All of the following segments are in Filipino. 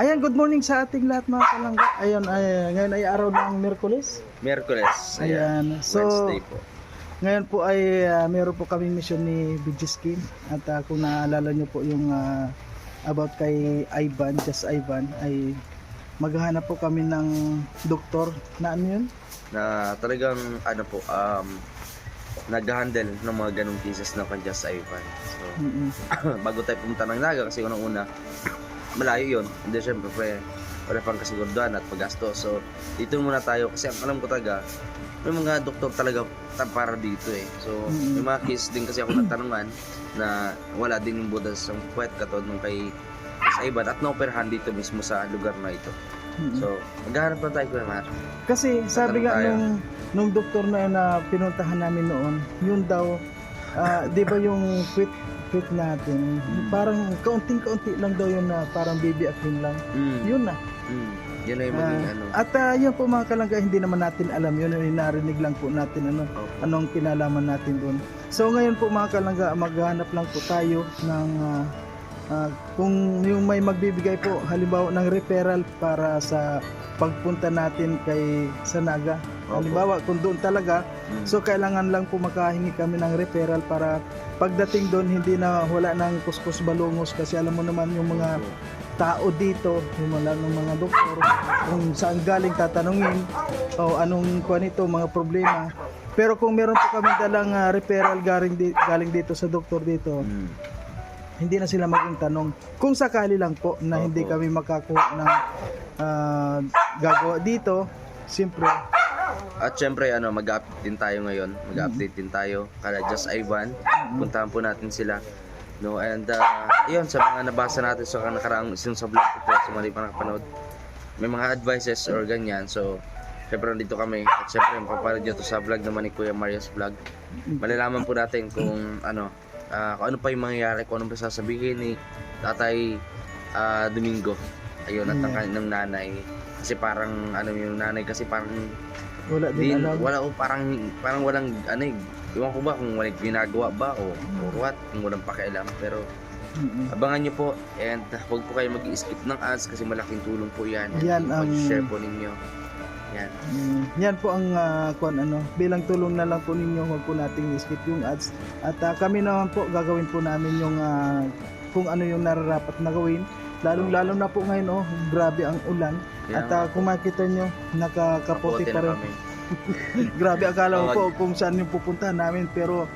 Ayan, good morning sa ating lahat mga kalangga. Ayan, ngayon ay araw ng Miyerkules. Miyerkules. Ayan. So, Wednesday po. ngayon po ay meron po kaming mission ni Bigiskin. At kung naalala nyo po yung about kay Ivan, just Ivan, ay maghahanap po kami ng doktor na ano yun? Na talagang ano po, nag-handle ng mga ganong cases na Just Ivan. So, bago tayo pumunta ng Naga kasi unang-una, malayo yun. Hindi syempre wala pang kasiguraduhan at paggasto. So, dito muna tayo kasi ang alam ko talaga, may mga doktor talaga para dito eh. So, may mga case din kasi ako natanungan na wala din yung budas sa puwet katulad nung kay Just Ivan at naoperahan dito mismo sa lugar na ito. So, maghahanap na tayo Kuya Mar. Kasi sabi nga nung doktor na pinuntahan namin noon, yun daw, di ba yung quit natin, parang kaunting-kaunti lang daw yun na parang baby akin lang. Yun na. Yun na yung maging ano. At yun po mga kalangga, hindi naman natin alam yun, narinig lang po natin anong kinalaman natin doon. So ngayon po mga kalangga, maghanap lang po tayo ng kung yung may magbibigay po halimbawa ng referral para sa pagpunta natin kay Sanaga. Halimbawa kung doon talaga, so kailangan lang po makahingi kami ng referral para pagdating doon hindi na wala ng kuskus balungos kasi alam mo naman yung mga tao dito, yung mga doktor, kung saan galing tatanungin o anong nito, mga problema. Pero kung meron po kami dalang referral galing dito sa doktor dito, hindi na sila maging tanong. Kung sakali lang po na hindi kami makakuha ng gagawa dito, siyempre. At syempre mag-update din tayo ngayon. Mag-update din tayo kada Just Ivan. Puntahan po natin sila. No, and yun sa mga nabasa natin sa nakaraang sa vlog ko po, sa mali pa nakapanood. May mga advices or ganyan. So, syempre nandito kami. At syempre mapapanood nyo to sa vlog naman ni Kuya Maria's vlog. Malalaman po natin kung ano pa yung mangyayari, kung ano pa sasabihin ni Tatay Domingo. Ayun, at ang kanilang nanay. Kasi parang yung nanay kasi parang wala din alam. Parang walang iwan ko ba kung walang ginagawa ba o what, kung walang pakialam. Pero abangan nyo po, and huwag po kayo mag-i-skip ng ads kasi malaking tulong po yan. Yan ang share po ninyo. Yan. Yan po ang bilang tulong na lang po ninyo, huwag po nating i-skip yung ads. At kami naman po gagawin po namin yung kung ano yung nararapat na gawin. Lalo na po ngayon grabe ang ulan. At kung makita nyo, nakakapote pa rin. Grabe, akala ko po kung saan yung pupuntahan namin, pero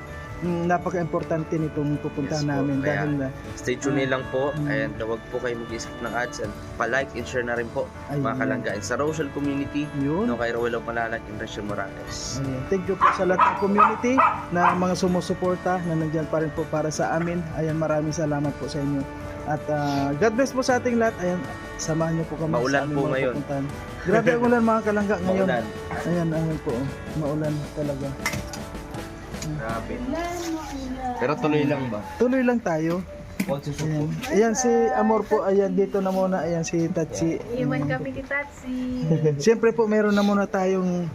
napaka-importante nitong pupuntahan namin. Kaya, dahil stay tuned lang po, and huwag po kayo mag-isip ng ads, and pa-like and share na rin po mga kalangga. And sa Rochelle community, kay Rowelo Malalag and Rachel Morales. Thank you po sa lahat ng community na mga sumusuporta na nandiyan pa rin po para sa amin. Ayan, maraming salamat po sa inyo. At God bless po sa ating lahat. Ayan, samahan niyo po kami maulan sa aming po mga ngayon. pupuntahan. Grabe ang ulan mga kalangga ngayon. Maulan. Ayan, po. Maulan talaga. Grabe. Pero tuloy lang ba? Tuloy lang tayo. Ayan. Ayan si Amor po. Ayan, dito na muna. Ayan si Tatsi. Iwan kami ni Tatsi. Siyempre po, meron na muna tayong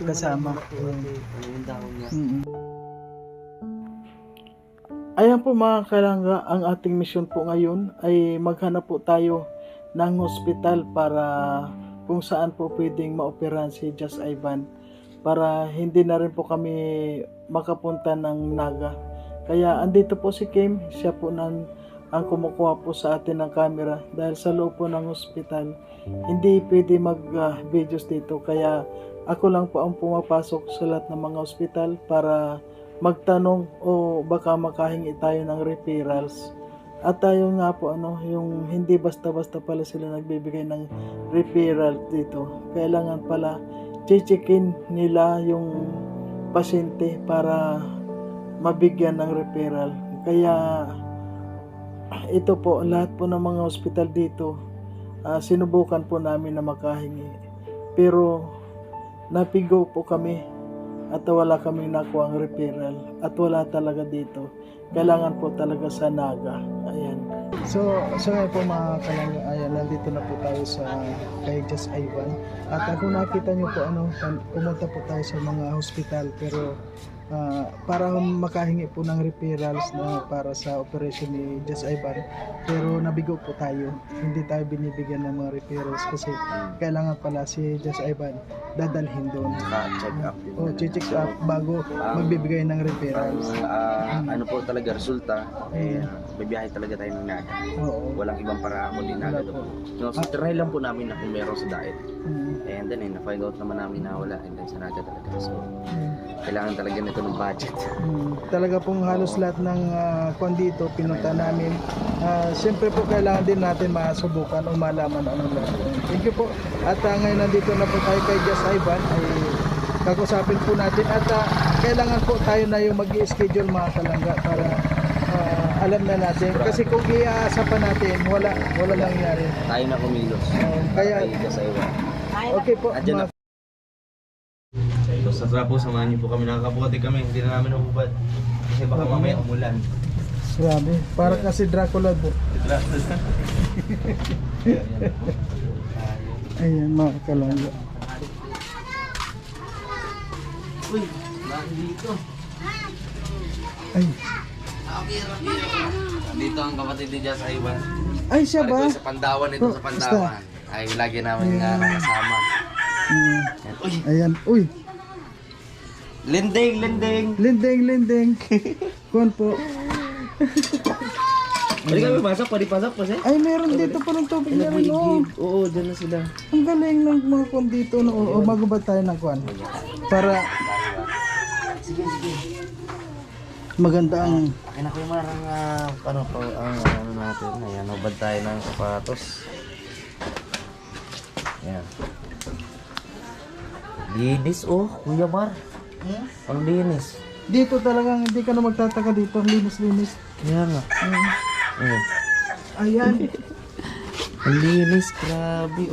kasama. Ayan po mga kalangga, ang ating mission po ngayon ay maghanap po tayo ng hospital para kung saan po pwedeng maoperahan si Just Ivan para hindi na rin po kami makapunta ng Naga. Kaya andito po si Kim, siya po ang kumukuha po sa atin ng camera dahil sa loob po ng hospital hindi pwede mag-videos dito, kaya ako lang po ang pumapasok sa lahat ng mga hospital para magtanong o baka makahingi tayo ng referrals. At tayo nga po yung hindi basta-basta pala sila nagbibigay ng referral dito. Kailangan pala checkin nila yung pasyente para mabigyan ng referral. Kaya ito po, lahat po ng mga hospital dito sinubukan po namin na makahingi. Pero napigo po kami at wala kaming nakuha ang referral at wala talaga dito. Kailangan po talaga sa Naga. Ayan. So ngayon po mga kalangga, ayan, nandito na po tayo sa kay Just Ivan. At kung nakita nyo po pumunta po tayo sa mga hospital, pero para makahingi po ng referrals na para sa operation ni Just Ivan, pero nabigo po tayo, hindi tayo binibigyan ng mga referrals kasi kailangan pala si Just Ivan dadalhin doon Check up din. o check up bago magbibigay ng referrals. Ano po talaga resulta, bibiyahe talaga tayo ng Naga. Oo. Walang ibang para kundi Naga daw. So, try lang po namin na kung meron sa diet. And then, na-find out naman namin na wala. And then, sa Naga talaga. So, kailangan talaga nito ng budget. Talaga pong halos lahat ng kwan dito pinunta namin. Siyempre po kailangan din natin masubukan o malaman ano lang. Thank you po. At ngayon nandito na po tayo kay Just Ivan ay kakusapin po natin at kailangan po tayo na yung mag-i-schedule mga kalangga para alam na natin. Kasi kung iaasa pa natin, wala nangyari. Tayo na kumilos. Kaya, okay po. Adyan na. So, sa trapo, samahan niyo po kami. Nakakabuti kami. Hindi na namin umubad. Kasi baka mamaya umulan. Grabe. Para kasi Dracula po. Ayan mga kalangga. Uy, nandito. Ay. Dito ang kapatid ni Just Ivan. Ay siya ba? Sa Pandawan ito, sa Pandawan. Ay, lagi namin nakasama. Uy, Ayan. Uy. lending. Lindeng. Kuwan po. Pwede kami pasok, pwede pasok kasi. Ay, meron dito pa ng tubig na rin. Oh. Oo, dyan na sila. Ang galing ng mga kuwan dito. No? O bago ba tayo ng kuwan? Para Sige. maganda ang... Akin ako yung marang, ano natin. Ayan, ubad tayo ng sapatos. Ayan. Linis Kuya Mar. Ang linis. Dito talagang hindi ka na magtataka dito. Linis. Kaya nga. Ayan. Ang linis, grabe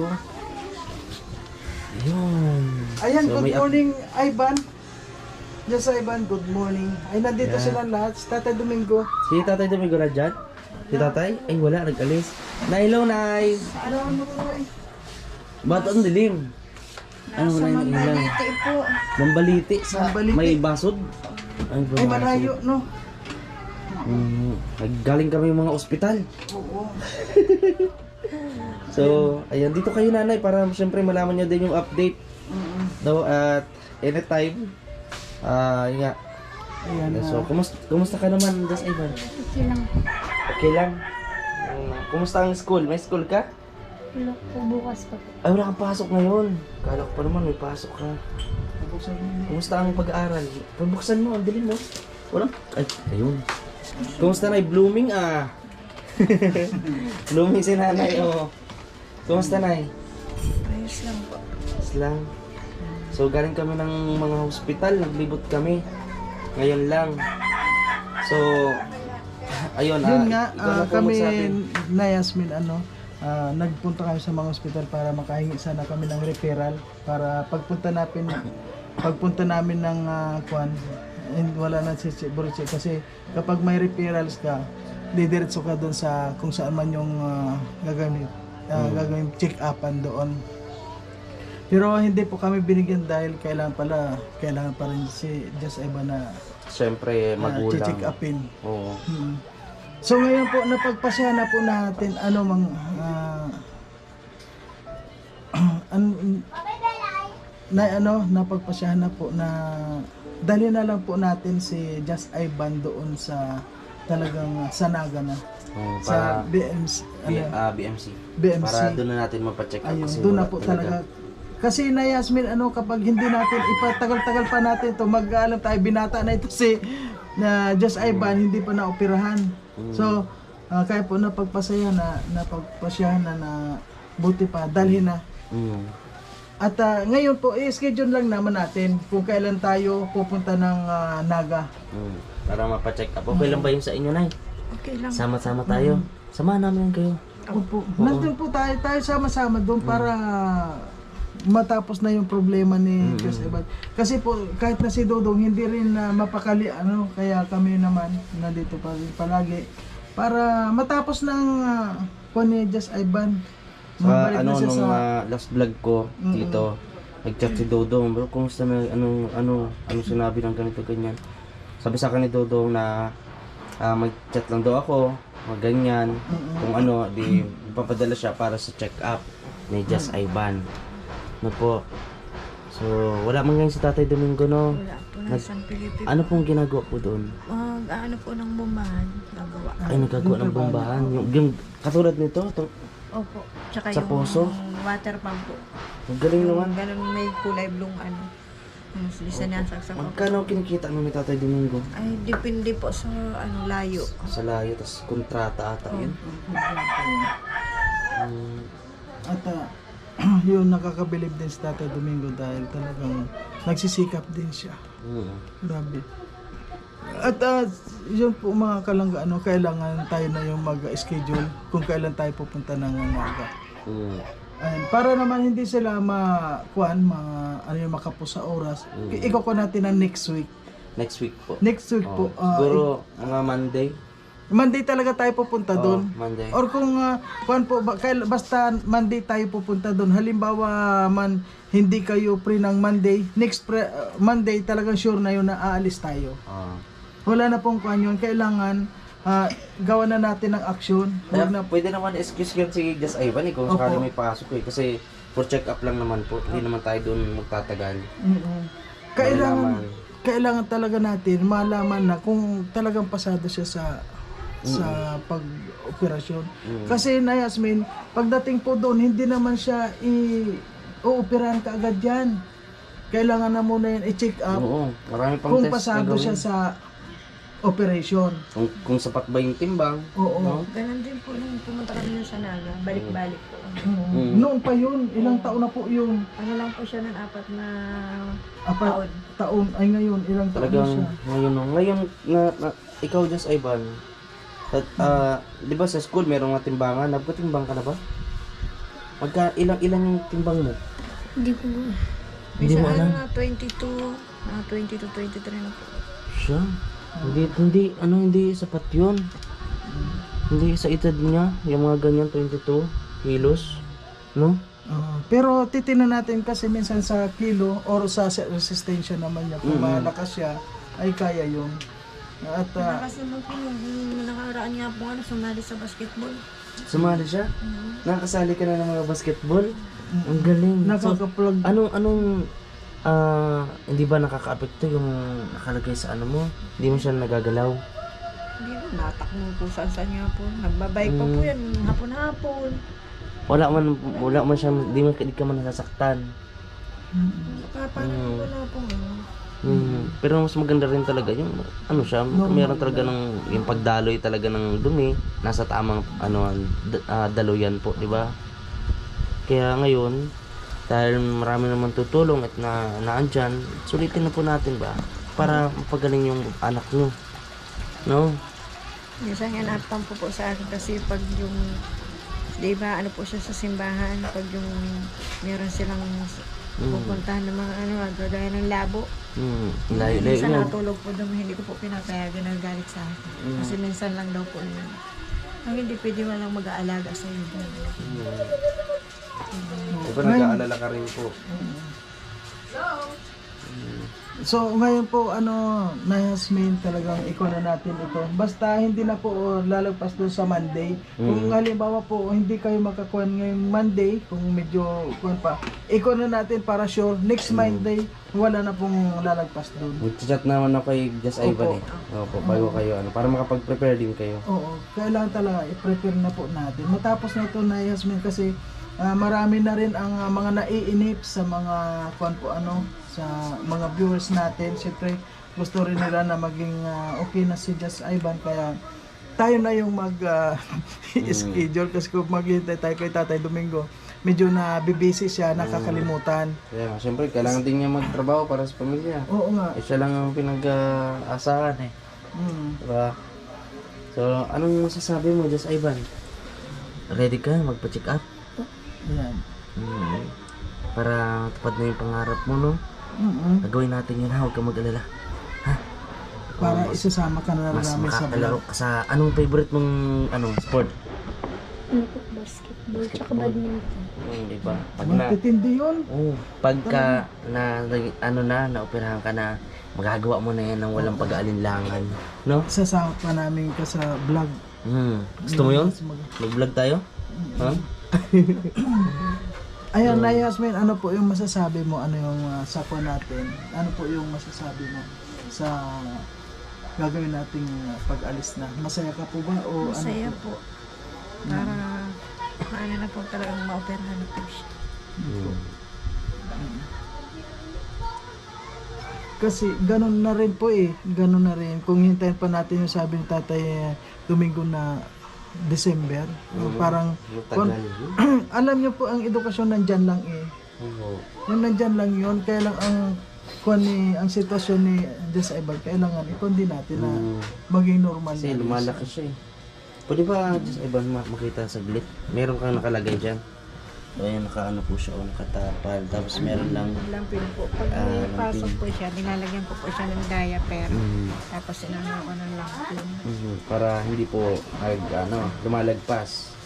Yun. Ayan, So, good may morning, Ivan. Yes, Ivan, good morning. Ay, nandito sila lahat. Si Tatay Domingo. Si Tatay Domingo na dyan? Si Tatay? Ay, wala, nag-alis. Hello, Nay. Ano mo ba? Ba't ang dilim? Ano mo na yung ilang? po. Mambaliti sa Mambaliti. may basod? Ay, Ay, malayo, no? Naggaling kami mga ospital. Oo. So, ayan, dito kayo nanay para siyempre malaman niyo din yung update. No, at anytime. Yun nga. Ayan. So, kumusta ka naman, Just Ivan? Okay lang. Okay lang. Kumusta ang school? May school ka? Wala po bukas pa po. Ay, wala kang pasok ngayon. Kala ko pa naman may pasok ka. Kumusta ang pag-aaral? Pabuksan mo, ang dilim mo. Wala? Ay, ayun. Kumusta na? Blooming Blooming si nanay, Kumusta na? Ayos lang po. Lang. So, galing kami ng mga hospital. Naglibot kami. Ngayon lang. So, ayun. Yun nga, ikaw na po kami magsabi. na Yasmin, nagpunta kami sa mga ospital para makahingi sana kami ng referral para pagpunta namin ng kwan, and wala na si Burichi kasi kapag may referrals ka, didiretso ka doon sa kung saan man yung gagawin check-upan doon. Pero hindi po kami binigyan dahil kailangan pa rin si Just Ivan na Siyempre, magulang. check upin. Oo. So ngayon po napagpasyahan na po natin napagpasyahan na po na dali na lang po natin si Just Ivan doon sa talagang Sanaga na sa Para BMC BMC. BMC. Para doon na natin mapacheck up. Ayun, kasi doon na wala po talaga. Kasi na Yasmin, kapag hindi natin ipatagal-tagal pa natin to mag-aalam tayo, binata na ito si na Just Ivan, hindi pa naoperahan. So, kaya po napagpasyahan na buti pa, dalhin na. At ngayon po, i-schedule lang naman natin kung kailan tayo pupunta ng Naga. Para mapacheck up. Okay lang ba yun sa inyo, Nay? Okay lang. Sama-sama tayo. Samahan namin kayo. Opo. Nandun po tayo sama-sama doon para matapos na yung problema ni Just Ivan. Kasi po, kahit na si Dodong, hindi rin mapakali, kaya kami naman nandito pa rin palagi. Para matapos ng kung ni Just Ivan, Sa mabalik na siya nung sa... last vlog ko dito, nag-chat si Dodong, bro, kumusta na, ano sinabi ng ganito, ganyan. Sabi sa akin ni Dodong na mag-chat lang daw ako, mag ganyan, kung ano, di papadala siya para sa check-up ni Just Ivan. Ano po? So, wala man ngayon si Tatay Domingo, no? Wala po na San Felipe. Ano pong ginagawa po doon? Ano po ng bumahan. Nagawa. Ay, nagagawa ng bombahan. Yung katulad nito, Opo. Tsaka Sa yung puso? water pump po. ang galing Yung naman. ganun may kulay blue Yung lisa niya saksak po. Magkano kinikita mo ni Tatay Domingo? Ay, depende po sa layo. Sa layo, tas kontrata ata yun. At yun, nakakabilib din si Tatay Domingo dahil talagang nagsisikap din siya. Grabe. At yun po mga kalangga, kailangan tayo na yung mag-schedule kung kailan tayo pupunta ng umaga. Ayan, para naman hindi sila makapos sa oras. Ikaw ko natin ang next week. Next week po. Next week po. Siguro mga Monday. Monday talaga tayo pupunta doon. Monday. Or kung basta Monday tayo pupunta doon. Halimbawa man hindi kayo free ng Monday, Monday talagang sure na yun na aalis tayo. Wala na pong yun. Kailangan gawa na natin ng action. Kaya pwede naman excuse yun si Just Ivan kung sakali may pasok Kasi for check up lang naman po. Hindi naman tayo doon magtatagal. Kailangan talaga natin malaman na kung talagang pasado siya sa pag-operasyon. Kasi na Yasmin, pagdating po doon, hindi naman siya i-ooperahan kaagad yan. Kailangan na muna yan i-check up Oo, marami pang kung test pasado na siya gawin. sa operation. Kung sapat ba yung timbang. Oo. No? Ganun din po nung pumunta kami sa Naga. Balik-balik po. Noon pa yun, ilang taon na po yun. Ano lang po siya ng 4 na Apat taon. Ay ngayon, ilang taon na Talagang siya. ngayon na ikaw Just Ivan. Di ba sa school merong mga timbangan? Nagpatimbang ka na ba? Ilang yung timbang mo? Hindi ko. Hindi mo alam? Na 22, 23 na po. Siya? Hindi sapat yun. Hindi sa edad niya, yung mga ganyan 22 kilos, no? Pero titingnan natin kasi minsan sa kilo or sa resistensya naman niya. Kung malakas siya, ay kaya yun. At Nakasunod po yung nakaraan niya po sumali sa basketball. Sumali siya? Nakasali ka na ng mga basketball? Ang galing. nakaka-plug. Anong hindi ba nakaka-apekto yung nakalagay sa ano mo? Hindi mo siya nagagalaw? Hindi na, natakmo po saan niya po. Nagbabike pa po yan, hapon-hapon. Wala man siya, di ka man nasasaktan. Parang wala po. Pero mas maganda rin talaga yung siya, meron talaga ng yung pagdaloy talaga ng dumi, nasa tamang daluyan po, di ba? Kaya ngayon, dahil marami naman tutulong at naandyan, sulitin na po natin ba para mapagaling yung anak nyo. No? Minsan nga natampo po sa akin kasi pag yung, di ba, ano po siya sa simbahan, pag yung meron silang pupuntahan ng mga gagaya ng labo. Layo Minsan mo. natulog po doon, hindi ko po pinapayagan na galit sa akin. Kasi minsan lang daw po yun. Ang hindi pwede walang mag-aalaga sa iyo. Diba nag-aalala ka rin po? So ngayon po na Yasmin, talagang ikaw na natin ito. Basta hindi na po lalagpas doon sa Monday. Kung halimbawa po hindi kayo makakuha ngayong Monday, kung medyo pa, ikaw na natin para sure next Monday wala na pong lalagpas doon. Mag-chat naman ako kay Just Ivan Opo, bago kayo para makapag-prepare din kayo. Oo, kailangan talaga i-prepare na po natin. Matapos na ito na Yasmin kasi marami na rin ang mga naiinip sa mga sa mga viewers natin. Siyempre gusto rin nila na maging okay na si Just Ivan, kaya tayo na yung schedule kasi kung maghihintay tayo kay Tatay Domingo medyo na busy siya, nakakalimutan. Kaya siyempre kailangan din niya magtrabaho para sa pamilya. Oo nga. Siya lang ang pinag-aasahan diba? So anong masasabi mo Just Ivan? Ready ka magpa-check up? Yan. Para tupad na yung pangarap mo, no? Gagawin natin yun, huwag ka mag-alala. Ha? Para isasama ka na Mas namin sa makakalaro vlog. ka sa anong favorite mong sport? basketball, tsaka badminton. Di ba? Pag na, Matitindi yun. pagka naoperahan ka na, magagawa mo na yan ng walang pag-aalinlangan. No? Sasama namin ka sa vlog. Gusto mo yun? Mas Mag-vlog tayo? Ha? Ayan, na Yasmin, ano po yung masasabi mo? Ano yung sakwa natin? Ano po yung masasabi mo sa gagawin nating pag-alis na? Masaya ka po ba? O Masaya ano po? po. Para maano na po talagang maoperahan na po siya. Kasi ganun na rin po eh. Ganun na rin. Kung hintayin pa natin yung sabi ni Tatay Domingo na December. Parang, Tagal yun. alam niyo po, ang edukasyon nandyan lang eh. Yung nandyan lang yun. Kaya lang ang sitwasyon ni Diyos ay kailangan ikundi natin na maging normal Kasi na. lumalaki siya eh. Pwede ba just Ivan makita saglit? Meron kang nakalagay dyan. So ayan, nakaano po siya o nakatapal. Tapos meron lang Lampin po. Pag may pasok po siya, nilalagyan ko po siya ng diaper. Tapos sinama ko ng lampin. para hindi po lumalagpas.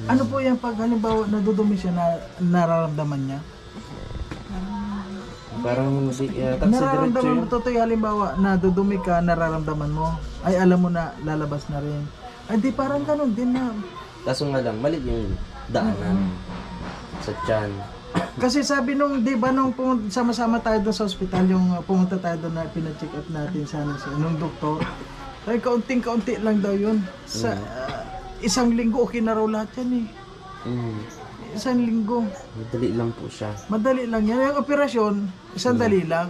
Ano po yan pag halimbawa nadudumi siya na nararamdaman niya? Parang hindi, taxi Nararamdaman diretso mo yun. totoo halimbawa nadudumi ka, nararamdaman mo. Ay alam mo na lalabas na rin. Ay di parang ganun din na. Kaso nga lang, mali yung daanan sa tiyan. Kasi sabi nung, di ba nung sama-sama tayo doon sa ospital, yung pumunta tayo doon na pina-check up natin nung doktor. Ay kaunting-kaunti lang daw yun. Sa isang linggo okay na raw lahat yan eh. Isang linggo. Madali lang po siya. Madali lang yan. Yung operasyon, isang dali lang.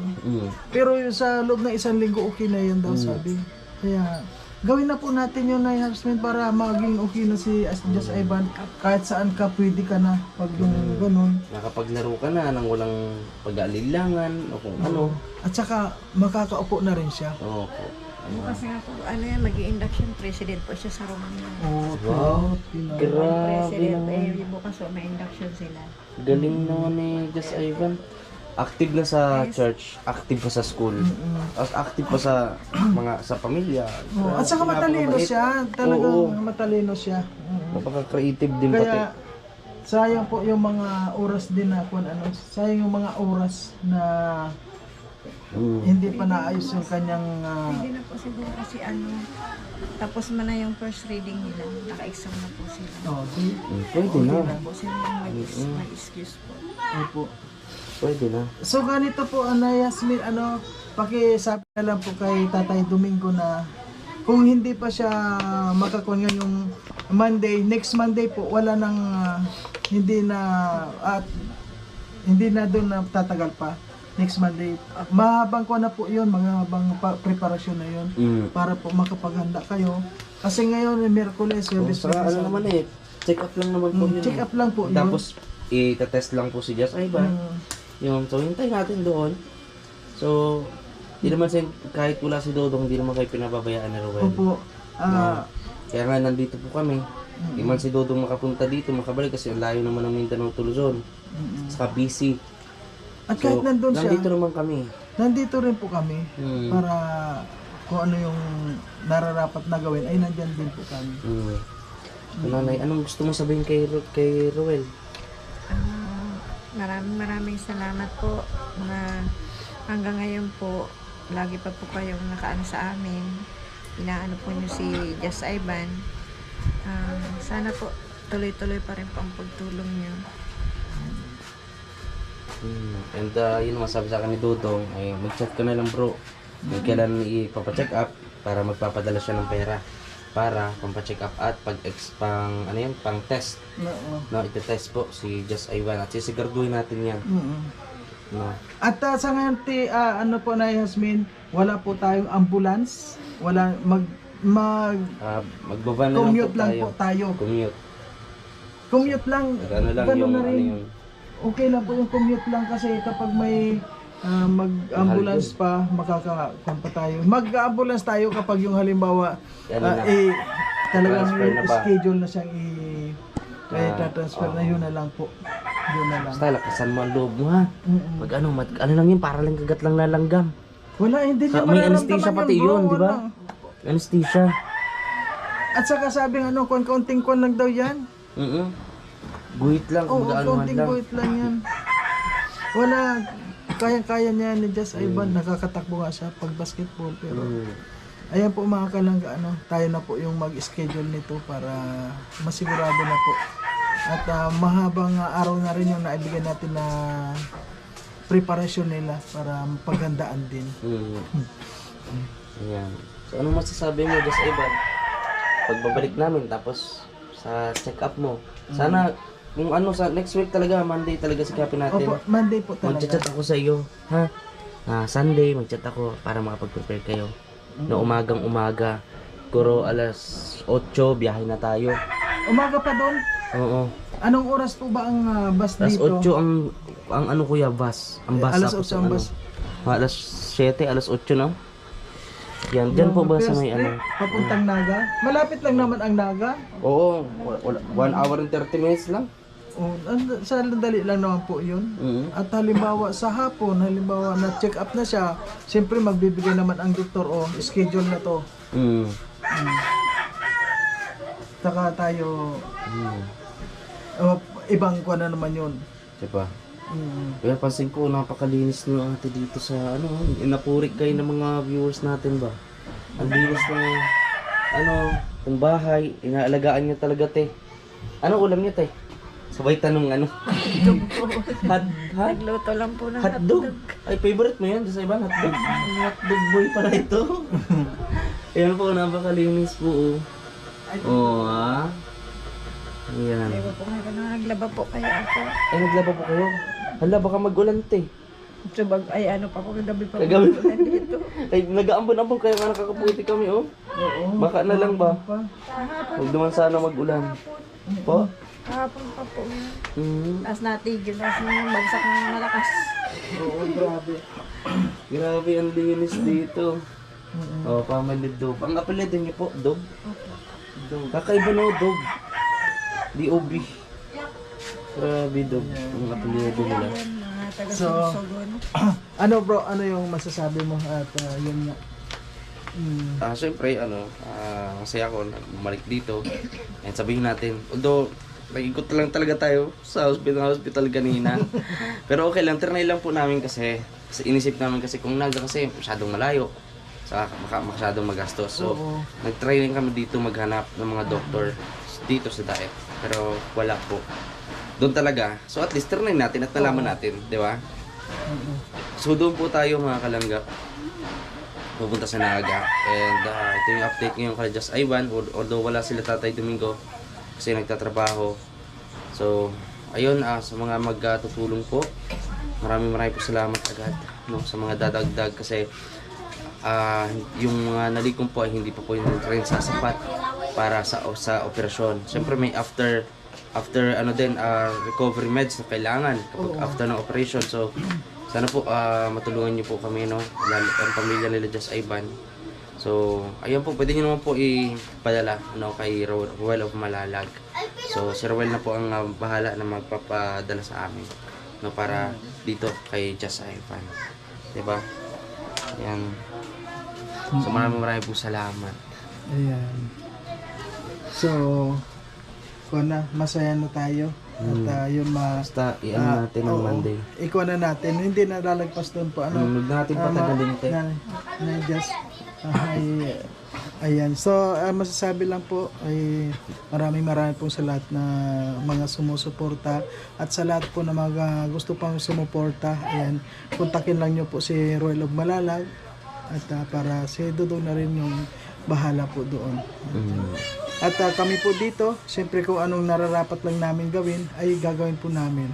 Pero yung sa loob ng isang linggo okay na yan daw sabi. Kaya gawin na po natin yun na Yasmin para maging okay na si Just Ivan. Kahit saan ka pwede ka na pag yung ganun. Nakapaglaro ka na nang walang pag-aalilangan o kung ano. At saka makakaupo na rin siya. Oo po. Kasi nga po, mag-i-induction president po siya sa Romania. Oh, Wow. Grabe President, naman. bukas po may induction sila. Galing naman ni Just Ivan. Active na sa church, active pa sa school, active pa sa sa pamilya. Oh, at saka matalino siya. Talagang matalino siya. Napaka-creative din pati. Kaya sayang po yung mga oras din na sayang yung mga oras na hindi pa naayos yung kanyang Hindi na po siguro kasi tapos man na yung first reading nila, naka-exam na po sila. Pwede na. Hindi po sila yung mag-excuse po. Opo. Pwede na. So ganito po Yasmin, pakisabi na lang po kay Tatay Domingo na kung hindi pa siya makakuha ngayong Monday, next Monday po wala nang hindi na doon na tatagal pa. Next Monday, mahabang ko na po yun, mahabang preparasyon na yun para po makapaghanda kayo. Kasi ngayon, Miyerkules, service Saka naman check up lang naman po yun. check up lang po yun. Tapos, i-test lang po si Just Ivan. So, hintay natin doon. So, di naman kahit wala si Dodong, hindi naman kayo pinababayaan ni Rowel. Opo. Kaya nga, nandito po kami. Di man si Dodong makapunta dito, makabalik kasi ang layo naman ng Mindanao to Luzon. Saka busy. At kahit nandun siya, nandito naman kami. nandito rin po kami para kung ano yung nararapat na gawin, ay nandyan din po kami. Nanay, anong gusto mo sabihin kay Rowel? Maraming salamat po na hanggang ngayon po lagi pa po kayong nakaano sa amin. Inaano po niyo si Just Ivan. Sana po tuloy-tuloy pa rin po ang pagtulong niyo. And yun ang masabi sa akin ni Dodong ay mag-chat ka na lang bro. Kailan ipapacheck up para magpapadala siya ng pera para pampacheck up at pang test. No, ite-test po si Just Ivan at sisiguraduhin natin yan. No. At sa ngayon, po na Yasmin, wala po tayong ambulance, wala Magbaban na lang commute po lang tayo. po tayo. Commute lang. Ano lang Ganun yung na rin. yung Okay lang po yung commute lang kasi kapag may mag-ambulance pa, makakakuan pa tayo. Mag-ambulance tayo kapag yung halimbawa talagang Transfer na ba? schedule na siyang transfer na yun na lang po. Yun na lang. basta lakasan mo ang loob mo ha. Ano lang yun, para lang kagat lang nalanggam. Wala, hindi niya May mararamdaman anesthesia pati bro, yun, di ba? wala. Anesthesia. At saka sabi kaunting-kuan lang daw yan. Guhit lang, Oo, mag-aanuhan konting lang. guhit lang yan. Wala, kayang-kaya niya ni Just Ivan, nakakatakbo nga siya pag basketball. Pero, ayan po mga kalangga, tayo na po yung mag-schedule nito para masigurado na po. At mahabang araw na rin yung naibigay natin na preparasyon nila para paghandaan din. Ayan. So, anong masasabi mo, Just Ivan? Pagbabalik namin, tapos sa check-up mo. Sana, kung ano, sa next week talaga, Monday talaga sikapin natin. Opo, Monday po talaga. Mag-chat ako sa iyo, ha? Sunday, mag-chat ako para makapag-prepare kayo. Na umagang umaga. Siguro alas 8, biyahe na tayo. Umaga pa doon? Oo. Anong oras po ba ang bus Alas dito? 8 ang ano kuya, bus. Ang bus. Alas tapos 8 ang bus. Alas 7, alas 8 no? Yan, dyan po ba sa First may trip, ano? papuntang Naga? Malapit lang naman ang Naga. Oo, 1 hour and 30 minutes lang. Oh, sa dali lang naman po yun. At halimbawa sa hapon, halimbawa na check up na siya, siyempre magbibigay naman ang doktor o schedule na to. Saka tayo, ibang ko na naman yun. Diba? Kaya pansin ko, napakalinis nyo ate dito sa ano, inapurik kayo ng mga viewers natin ba? Ang linis ng ng bahay, inaalagaan nyo talaga te. Ano ulam nyo te? Sabay tanong ano? Nagluto lang po ng Hotdog. Ay, favorite mo yan, sa iba, hotdog. Hotdog boy pala ito. Ayan po, napakalinis po. Oo, ayan. Ewan po nga naglaba po kaya ako. Ay, naglaba po kayo. Hala, baka mag-ulan te. Subag, ay ano pa po, kagabi pa po Kagabi. dito. Ay, nag-aambon-ambon kaya nga nakakaputi kami, oh. Oo. Baka na lang ba? Huwag naman sana mag-ulan. Po? Kahapon pa po. Mm. Tapos natigil, tapos nung bagsak ng malakas. Oo, grabe. Grabe, ang linis dito. Oh, family dog. Ang apelido niyo po, dog? Dog. Kakaiba no, dog. D.O.B. Grabe, dog. Ang apelido nila. Mga taga So, Sorsogon. ano bro, ano yung masasabi mo at yun nga. Siyempre, masaya ako na bumalik dito. And sabihin natin, although, nag-ikot lang talaga tayo sa hospital kanina. Pero okay lang, trinay lang po namin kasi inisip namin kasi kung Naga kasi masyadong malayo. Saka masyadong magastos. So, nag-try rin kami dito maghanap ng mga doktor dito sa Daet. Pero wala po. Doon talaga. So at least trinay natin at nalaman natin, di ba? So doon po tayo mga kalangga. Pupunta sa Naga. And ito yung update ngayon kay Just Ivan. Although wala sila Tatay Domingo kasi nagtatrabaho. So, ayun, sa mga magtutulong po, maraming po salamat agad sa mga dadagdag kasi yung mga nalikom po ay hindi pa po yung rin sasapat para sa operasyon. Siyempre may after recovery meds na kailangan kapag after ng operation. So, sana po matulungan niyo po kami, no? Lalo ang pamilya nila Just Ivan. So, ayun po, pwede niyo naman po ipadala kay Ruel of Malalag. So, si Ruel na po ang bahala na magpapadala sa amin para dito kay Just Ivan. 'Di ba? Ayan. So, maraming po salamat. Ayan. So, masaya na tayo. At yun Basta, iyan natin ng Monday. Ikuha na natin. Hindi na lalagpas doon po. Huwag natin patagalin te. Na just, ayan. So, masasabi lang po ay maraming pong sa lahat na mga sumusuporta at sa lahat po na mga gusto pang sumuporta. Ayan, kontakin lang nyo po si Ruel of Malalag at para si Dudong na rin yung bahala po doon. At kami po dito, siyempre kung anong nararapat lang namin gawin, ay gagawin po namin.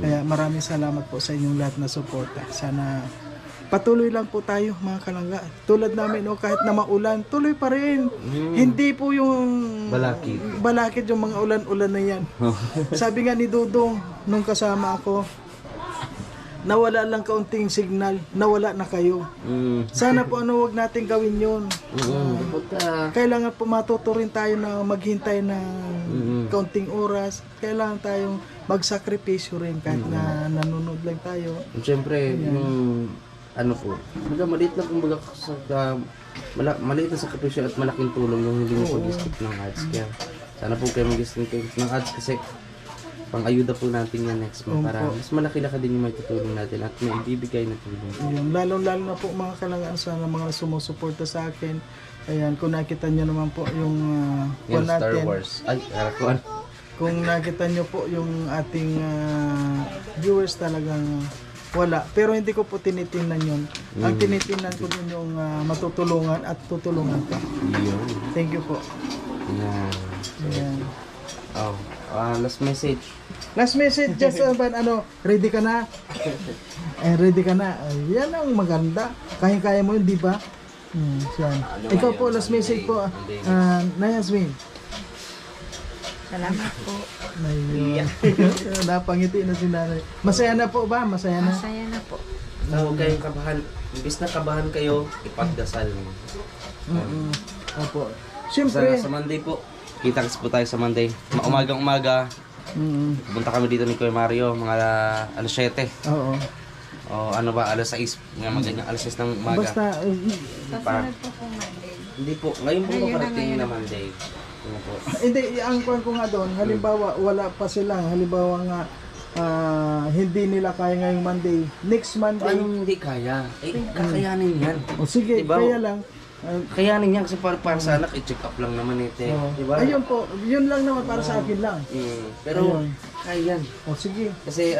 Kaya maraming salamat po sa inyong lahat na suporta. Sana patuloy lang po tayo mga kalangga. Tulad namin, kahit na maulan, tuloy pa rin. Hindi po yung balakid yung mga ulan-ulan na yan. Sabi nga ni Dudong, nung kasama ako, nawala lang kaunting signal, nawala na kayo. Sana po wag natin gawin yun. Kailangan po matuto rin tayo na maghintay ng kaunting oras. Kailangan tayong magsakripisyo rin kahit na nanonood lang tayo. Siyempre, yung maliit lang kumbaga maliit na sakripisyo at malaking tulong yung hindi mo pag-skip ng ads. Kaya Sana po kayo mag-distinct ng ads kasi pang-ayuda po natin yan next month para mas malaki-laki din yung may tutulong natin at may ibibigay na tulong. Ayun, lalo na po mga kalangaan sa mga sumusuporta sa akin. Ayan, kung nakita nyo naman po yung Yung kung Star natin, Wars. Ay, karakuan. kung nakita nyo po yung ating viewers talagang wala. Pero hindi ko po tinitingnan yun. Ang tinitingnan ko dun yung matutulungan at tutulungan ka. Yun. Thank you po. Yan. Ayan. Oh, last message. Last message, just ready ka na? Ready ka na. Yan ang maganda. Kaya mo yun, di ba? Yan. Ikaw po, last message po. Nayasmin. Salamat po. Ayun. Napangiti na si nanay. Masaya na po ba? Masaya na? Masaya na po. Huwag kayong kabahan. Imbis na kabahan kayo, ipagdasal mo. Opo. Sa Siyempre. Monday po. Kita-kits po tayo sa Monday. Umagang-umaga. Pupunta kami dito ni Kuya Mario. Mga alas 7. Oo. O ano ba, alas 6. Nga maganyang alas 6 ng umaga. Basta, Susunod po po Monday. Hindi po. Ngayon po Ngayon na, parating ngayon na na. Monday. Ano po. hindi, ang kuwan ko nga doon, halimbawa, wala pa silang, halimbawa nga, hindi nila kaya ngayong Monday. Next Monday, Paano hindi kaya? Eh, kakayanin yan. o sige, Diba? kaya lang, Kayanin yan kasi para sa anak, i-check up lang naman ito. Diba? ayun po, yun lang naman para sa akin lang. Pero, Ayun. kaya yan. O sige, Kasi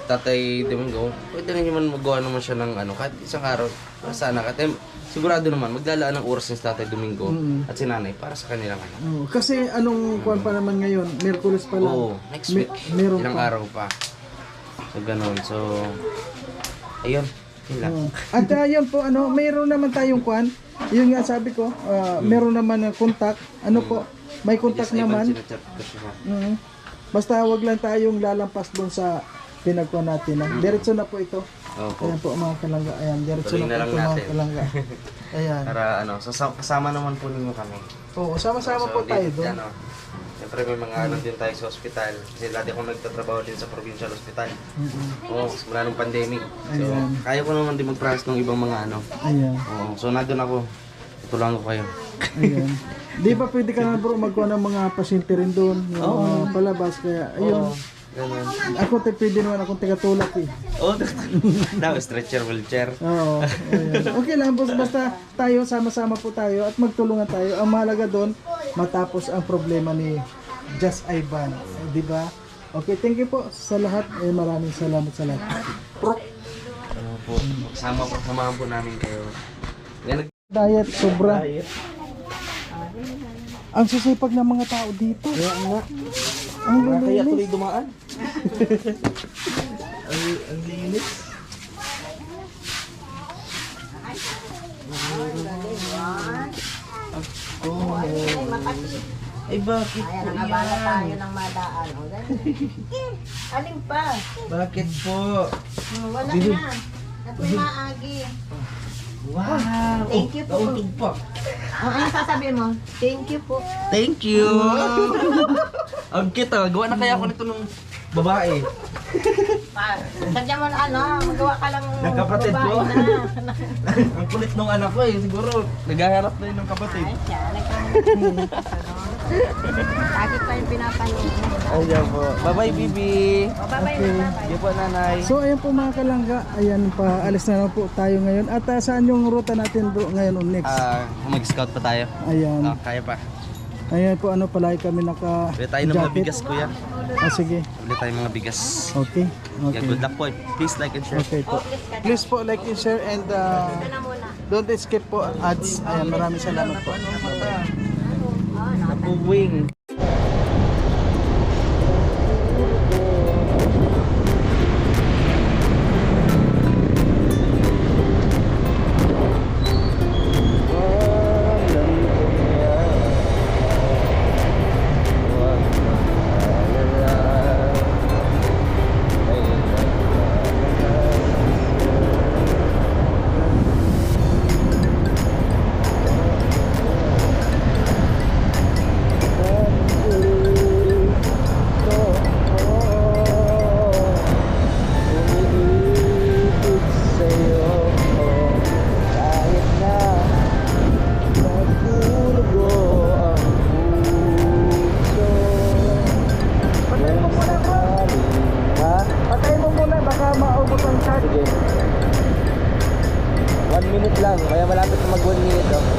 Tatay Domingo, pwede rin naman magawa naman siya ng kahit isang araw para sa anak. At sigurado naman, maglalaan ng oras ni Tatay Domingo at si Nanay para sa kanilang anak. kasi anong kuwan pa naman ngayon, Miyerkules pa lang. Oo, next week, meron ilang pa. araw pa. So, ganun. So, ayun. Yun lang. At yun po, mayroon naman tayong kuwan. Yun nga sabi ko, meron naman ng contact. Ano po, may contact Yes, naman. sinachat ko siya. Basta wag lang tayong lalampas doon sa pinagkuhan natin. Diretso na po ito. Opo. Ayan po mga kalangga. Ayan, diretso Tuloy na na po lang ito mga natin. kalangga. Ayan. Para kasama naman po ninyo kami. Oo, sama-sama po tayo doon. Siyempre may mga din tayo sa ospital. Kasi lagi akong nagtatrabaho din sa provincial hospital. Oo, simula nung pandemic. So, Ayan. kaya ko naman din mag-process ng ibang mga Ayan. Oo, so nandun ako. Tutulungan ko kayo. Ayan. Di ba pwede ka na bro magkuha ng mga pasyente rin doon, yung mga palabas, kaya ayun. Ganun. Ako pwede naman akong tigatulak eh. Oh, now stretcher wheelchair. Oo. Ayan. Okay lang, boss, basta tayo, sama-sama po tayo at magtulungan tayo. Ang mahalaga doon, matapos ang problema ni Just Ivan. Di ba? Okay, thank you po sa lahat. Maraming salamat sa lahat. Po, samahan po namin kayo. Yan, Diet, sobra. Ang sisipag ng mga tao dito. Ang kaya linis. tuloy dumaan. ang linis. Ay, bakit po Ayan, nakabala tayo ng madaan. O, alin pa? Bakit po? Wala na. At may maagi. Wow! Thank you po. Nautog pa. O, ano sasabihin mo? Thank you po. Thank you! Ang cute ah. Gawa na kaya ako nito nung babae. Sadya mo na magawa ka lang Ng kapatid ko. babae na. Ang kulit nung anak ko eh. Siguro naghaharap na yun ng kapatid. Ay, siya. Lagi pa yung pinapanood. Ayan po. Bye-bye, Bibi. O, bye-bye na, bye-bye. Sige po, nanay. So ayan po mga kalangga, ayan pa, alis na lang po tayo ngayon. At saan yung ruta natin bro ngayon on next? Mag-scout pa tayo. Ayan. Kaya pa. Ayan po, palagi kami naka Bili tayo ng mga jacket. bigas, kuya. Sige. Bili tayo ng mga bigas. Okay. Yeah, Okay. good luck po. Please like and share. Okay po. Please po like and share and don't skip po ads. Ayan, maraming salamat po. Wing. Ha? Patayin mo muna, baka maubos ang charge. Sige. 1 minute lang, kaya malapit na mag 1 minute oh.